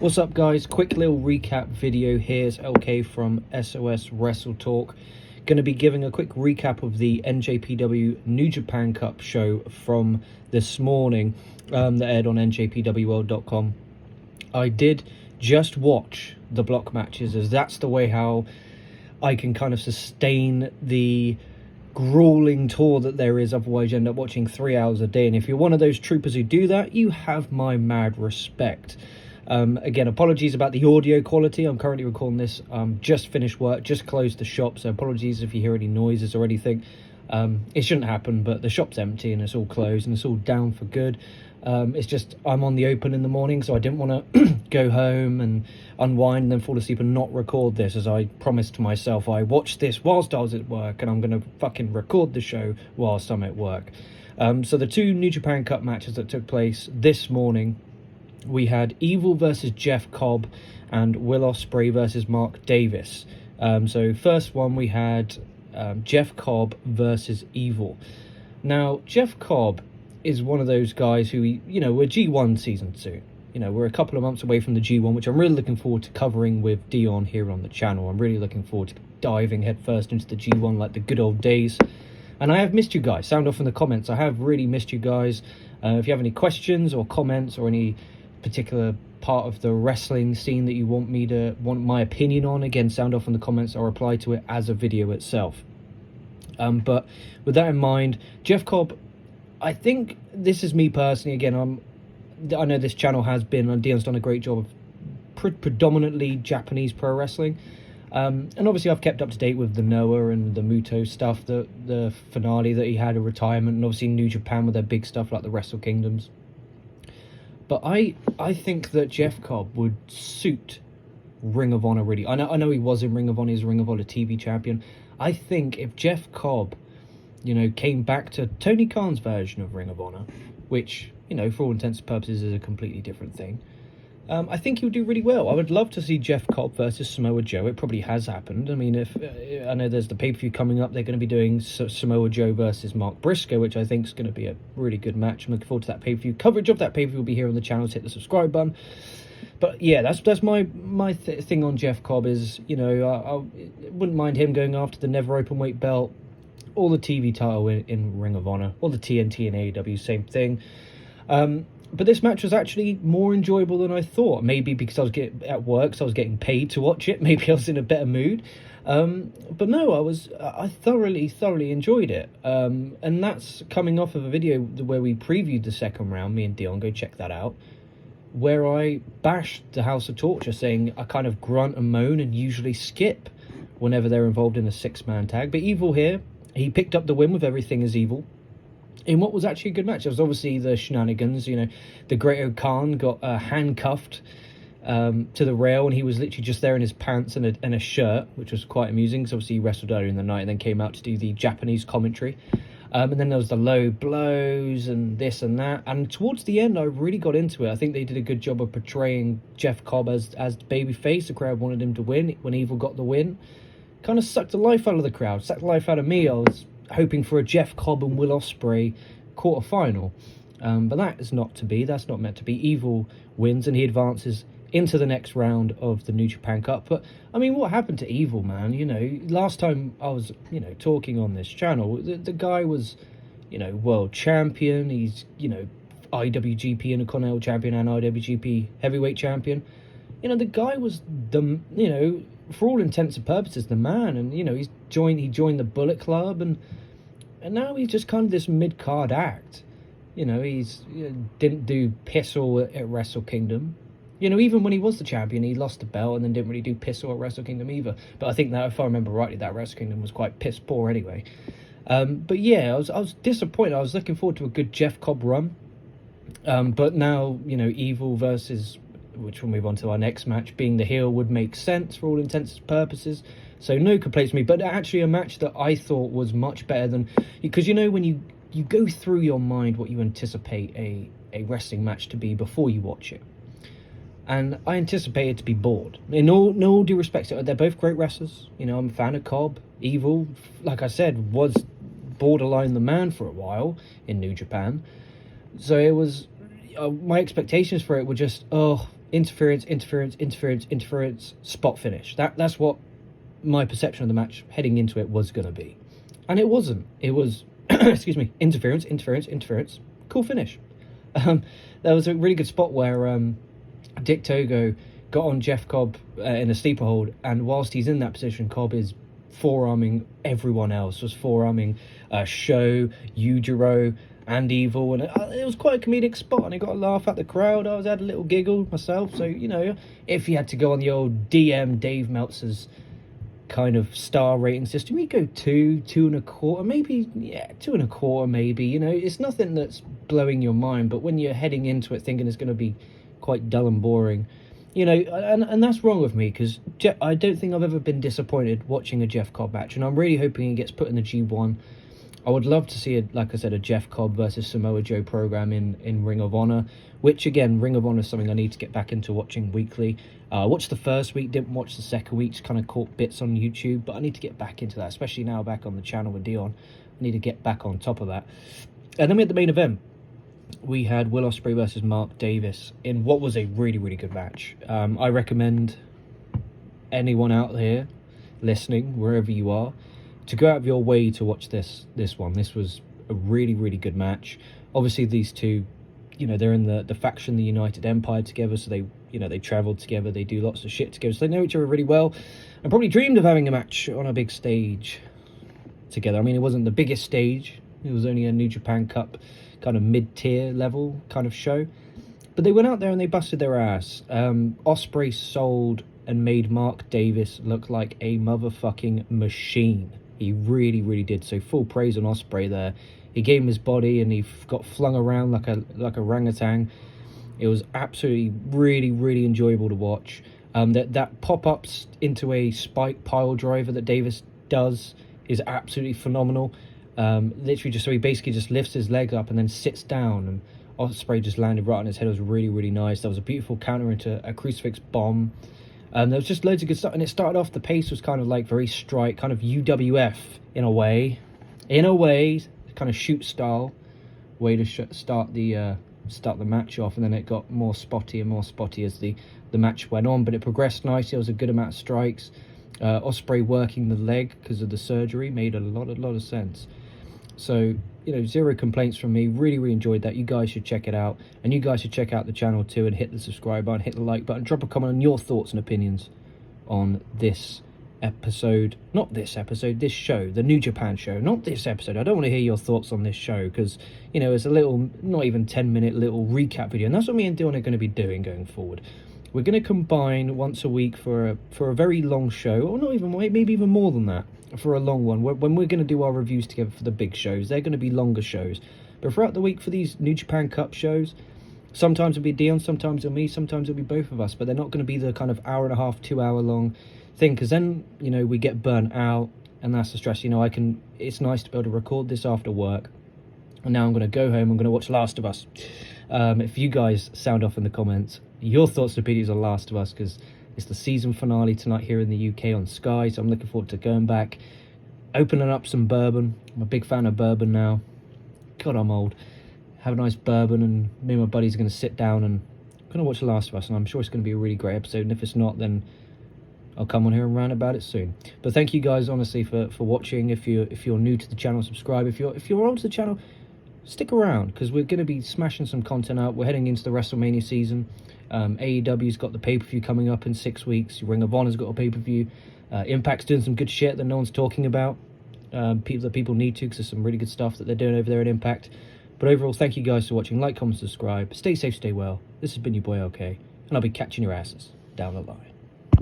What's up, guys? Quick little recap video. Here's LK from SOS Wrestletalk. Going to be giving a quick recap of the NJPW New Japan Cup show from this morning that aired on NJPWworld.com. I did just watch the block matches, as that's the way how I can kind of sustain the grueling tour that there is. Otherwise you end up watching 3 hours a day, and if you're one of those troopers who do that, you have my mad respect. Again, apologies about the audio quality. I'm currently recording this, just finished work, just closed the shop, so apologies if you hear any noises or anything. It shouldn't happen, but the shop's empty and it's all closed and it's all down for good. It's just I'm on the open in the morning, so I didn't want to go home and unwind and then fall asleep and not record this, as I promised to myself. I watched this whilst I was at work, and I'm going to fucking record the show whilst I'm at work. So the two New Japan Cup matches that took place this morning, we had Evil versus Jeff Cobb and Will Ospreay versus Mark Davis. So first one, we had Jeff Cobb versus Evil. Now, Jeff Cobb is one of those guys who, we're G1 season soon. We're a couple of months away from the G1, which I'm really looking forward to covering with Dion here on the channel. I'm really looking forward to diving headfirst into the G1 like the good old days. And I have missed you guys. Sound off in the comments. I have really missed you guys. If you have any questions or comments or any particular part of the wrestling scene that you want my opinion on, again, sound off in the comments. I'll reply to it as a video itself. But with that in mind, Jeff Cobb, I think this is me personally. Again, I know this channel has been, and Dion's done a great job of predominantly Japanese pro wrestling. And obviously I've kept up to date with the Noah and the Muto stuff, the finale that he had, a retirement, and obviously New Japan with their big stuff like the Wrestle Kingdoms. But I think that Jeff Cobb would suit Ring of Honor really. I know he was in Ring of Honor, he's a Ring of Honor TV champion. I think if Jeff Cobb, came back to Tony Khan's version of Ring of Honor, which, for all intents and purposes is a completely different thing, I think he would do really well. I would love to see Jeff Cobb versus Samoa Joe. It probably has happened. I mean, if I know there's the pay-per-view coming up, they're going to be doing Samoa Joe versus Mark Briscoe, which I think is going to be a really good match. I'm looking forward to that pay-per-view. Coverage of that pay-per-view will be here on the channel. So hit the subscribe button. But yeah, that's my thing on Jeff Cobb is, I wouldn't mind him going after the never openweight belt or the TV title in Ring of Honor, or the TNT and AEW, same thing. But this match was actually more enjoyable than I thought. Maybe because I was at work, so I was getting paid to watch it. Maybe I was in a better mood. But no, I thoroughly enjoyed it. And that's coming off of a video where we previewed the second round. Me and Dion, go check that out. Where I bashed the House of Torture, saying I kind of grunt and moan and usually skip whenever they're involved in a 6-man tag. But Evil here, he picked up the win with Everything Is Evil in what was actually a good match. There was obviously the shenanigans. The Great O'Khan got handcuffed to the rail, and he was literally just there in his pants and a shirt, which was quite amusing, because obviously he wrestled earlier in the night and then came out to do the Japanese commentary. And then there was the low blows and this and that. And towards the end, I really got into it. I think they did a good job of portraying Jeff Cobb as the babyface. The crowd wanted him to win. When Evil got the win, kind of sucked the life out of the crowd, sucked the life out of me. I was hoping for a Jeff Cobb and Will Ospreay quarterfinal. But that is not to be. That's not meant to be. Evil wins, and he advances into the next round of the New Japan Cup. But, I mean, what happened to Evil, man? Last time I was, talking on this channel, the guy was, world champion. He's, IWGP Intercontinental champion and IWGP heavyweight champion. The guy was for all intents and purposes, the man. And, he joined the Bullet Club, and now he's just kind of this mid-card act. He's didn't do piss all at Wrestle Kingdom. Even when he was the champion, he lost the belt and then didn't really do piss all at Wrestle Kingdom either. But I think that, if I remember rightly, that Wrestle Kingdom was quite piss poor anyway. But yeah, I was disappointed. I was looking forward to a good Jeff Cobb run. But now, Evil versus, which we'll move on to our next match, being the heel would make sense for all intents and purposes. So no complaints from me. But actually a match that I thought was much better than... Because, when you go through your mind what you anticipate a wrestling match to be before you watch it. And I anticipated to be bored. In all due respect, they're both great wrestlers. I'm a fan of Cobb. Evil, like I said, was borderline the man for a while in New Japan. So it was... my expectations for it were just, interference, spot finish. That's what my perception of the match heading into it was going to be. And it wasn't. It was, excuse me, interference, cool finish. There was a really good spot where Dick Togo got on Jeff Cobb in a sleeper hold, and whilst he's in that position, Cobb is forearming everyone else. Was forearming Sho, Yujiro, and Evil, and it was quite a comedic spot, and I got a laugh at the crowd. I had a little giggle myself. So, you know, if you had to go on the old DM Dave Meltzer's kind of star rating system, you go 2.25, maybe, 2.25, maybe. You know, it's nothing that's blowing your mind, but when you're heading into it thinking it's going to be quite dull and boring, you know, and that's wrong with me, because I don't think I've ever been disappointed watching a Jeff Cobb match, and I'm really hoping he gets put in the G1. I would love to see, like I said, a Jeff Cobb versus Samoa Joe program in Ring of Honor, which, again, Ring of Honor is something I need to get back into watching weekly. I watched the first week, didn't watch the second week, just kind of caught bits on YouTube, but I need to get back into that, especially now back on the channel with Dion. I need to get back on top of that. And then we had the main event. We had Will Ospreay versus Mark Davis in what was a really, really good match. I recommend anyone out here listening, wherever you are, to go out of your way to watch this one. This was a really, really good match. Obviously, these two, you know, they're in the faction, the United Empire together, so they, you know, they travel together, they do lots of shit together, so they know each other really well, and probably dreamed of having a match on a big stage together. I mean, it wasn't the biggest stage. It was only a New Japan Cup kind of mid-tier level kind of show, but they went out there and they busted their ass. Ospreay sold and made Mark Davis look like a motherfucking machine. He really, really did. So full praise on Ospreay there. He gave him his body and he got flung around like a orangutan. It was absolutely really, really enjoyable to watch. That pop-ups into a spike pile driver that Davis does is absolutely phenomenal. Literally just, so he basically just lifts his leg up and then sits down, and Ospreay just landed right on his head. It was really, really nice. There was a beautiful counter into a crucifix bomb. There was just loads of good stuff, and it started off, the pace was kind of like very strike, kind of UWF in a way, kind of shoot style way to start the match off, and then it got more spotty and more spotty as the match went on, but it progressed nicely. There was a good amount of strikes. Ospreay working the leg because of the surgery made a lot of sense. So, you know, zero complaints from me. Really, really enjoyed that. You guys should check it out. And you guys should check out the channel too, and hit the subscribe button, hit the like button, drop a comment on your thoughts and opinions on this episode. Not this episode, this show, the New Japan show. Not this episode. I don't want to hear your thoughts on this show because, you know, it's a little, not even 10-minute little recap video. And that's what me and Dion are going to be doing going forward. We're going to combine once a week for a very long show, or not even, maybe even more than that, for a long one. When we're going to do our reviews together for the big shows, they're going to be longer shows. But throughout the week for these New Japan Cup shows, sometimes it'll be Dion, sometimes it'll me, sometimes it'll be both of us. But they're not going to be the kind of hour and a half, 2 hour long thing, because then, you know, we get burnt out, and that's the stress. You know, it's nice to be able to record this after work, and now I'm going to go home, I'm going to watch Last of Us. If you guys sound off in the comments your thoughts and opinions on Last of Us, because it's the season finale tonight here in the UK on Sky, so I'm looking forward to going back, opening up some bourbon. I'm a big fan of bourbon now. God, I'm old. Have a nice bourbon, and me and my buddies are going to sit down and I'm going to watch The Last of Us, and I'm sure it's going to be a really great episode, and if it's not, then I'll come on here and rant about it soon. But thank you guys, honestly, for watching. If you're new to the channel, subscribe. If you're old to the channel, stick around, because we're going to be smashing some content out. We're heading into the WrestleMania season. AEW's got the pay-per-view coming up in 6 weeks. Ring of Honor's got a pay-per-view. Impact's doing some good shit that no one's talking about. People need to, because there's some really good stuff that they're doing over there at Impact. But overall, thank you guys for watching. Like, comment, subscribe. Stay safe, stay well. This has been your boy LK, and I'll be catching your asses down the line.